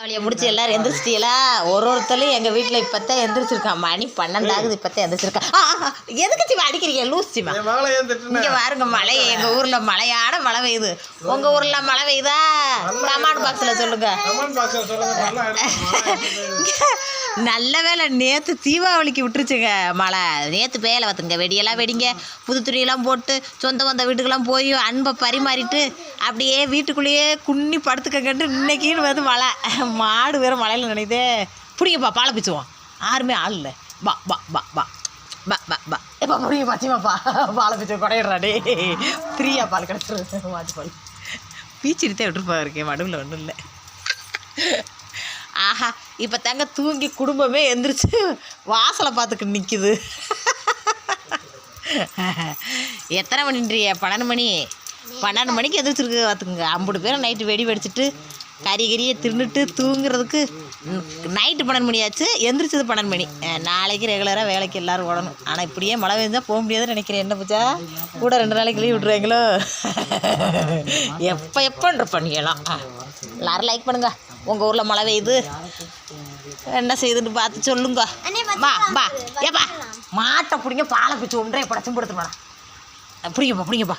அவளைய முடிச்சு எல்லாரும் எந்திரிச்சிட்டீங்களா? ஒருத்தரையும் எங்கள் வீட்டில் இப்போத்தான் எந்திரிச்சிருக்கான். மணி 12 ஆகுது, இப்போத்தான் எந்திரிச்சிருக்கான். எதுக்கு சிமா அடிக்கிறீங்க லூஸ் சிமா? இங்கே பாருங்க, மழை எங்கள் ஊரில் மழையான மழை பெய்யுது. உங்கள் ஊரில் மழை பெய்யுதா? கமெண்ட் பாக்ஸில் சொல்லுங்க. நல்ல வேலை நேற்று தீபாவளிக்கு விட்டுருச்சுங்க மழை. நேற்று பேலை பார்த்துங்க, வெடியெல்லாம் வெடிங்க, புது துணியெல்லாம் போட்டு சொந்த வந்த வீட்டுக்கெல்லாம் போய் அன்பை பரிமாறிட்டு அப்படியே வீட்டுக்குள்ளேயே குன்னி படுத்துக்கங்கன்ட்டு இன்னைக்குன்னு வந்து மழை. மாடு வேறு மழையில் நினைதே. பிடிங்கப்பா, பாலை பிச்சுவோம். யாருமே ஆள் இல்லை. பா பா பா பா பா பா பா எப்பா பிடிங்க பச்சிமாப்பா, பாலை பிச்சு கொடையிடுறாடே. ஃப்ரீயாக பால் கிடச்சிரு. மாட்டு பால் பீச்சிருத்தே விட்டுருப்பா இருக்கேன், மடுவில் ஒன்றும் இல்லை. ஆஹா, இப்போ தாங்க தூங்கி குடும்பமே எந்திரிச்சு வாசலை பார்த்துக்கிட்டு நிற்கிது. எத்தனை மணின்றிய? 12 மணி. 12 மணிக்கு எந்திரிச்சிருக்கு பார்த்துக்குங்க. 50 பேரும் நைட்டு வெடி வெடிச்சிட்டு கறியை தின்னுட்டு தூங்குறதுக்கு நைட்டு 12 மணி ஆச்சு. எந்திரிச்சது 12 மணி. நாளைக்கு ரெகுலராக வேலைக்கு எல்லோரும் ஓடணும். ஆனால் இப்படியே மழை பெய்ஞ்சால் போக முடியாதுன்னு நினைக்கிறேன். என்ன பூச்சா கூட 2 நாளைக்கு லீவ் விட்ருவாங்களோ? எப்போன்ற பண்ணிக்கலாம். எல்லோரும் லைக் பண்ணுங்க. உங்கள் ஊரில் மழை பெய்யுது, என்ன செய்யுதுன்னு பார்த்து சொல்லுங்க. பா பா ஏப்பா மாட்டை பிடிங்க, பாலை பிடிச்சி ஒன்றே படச்சும் படுத்துமாடா. பிடிங்கப்பா பிடிங்கப்பா.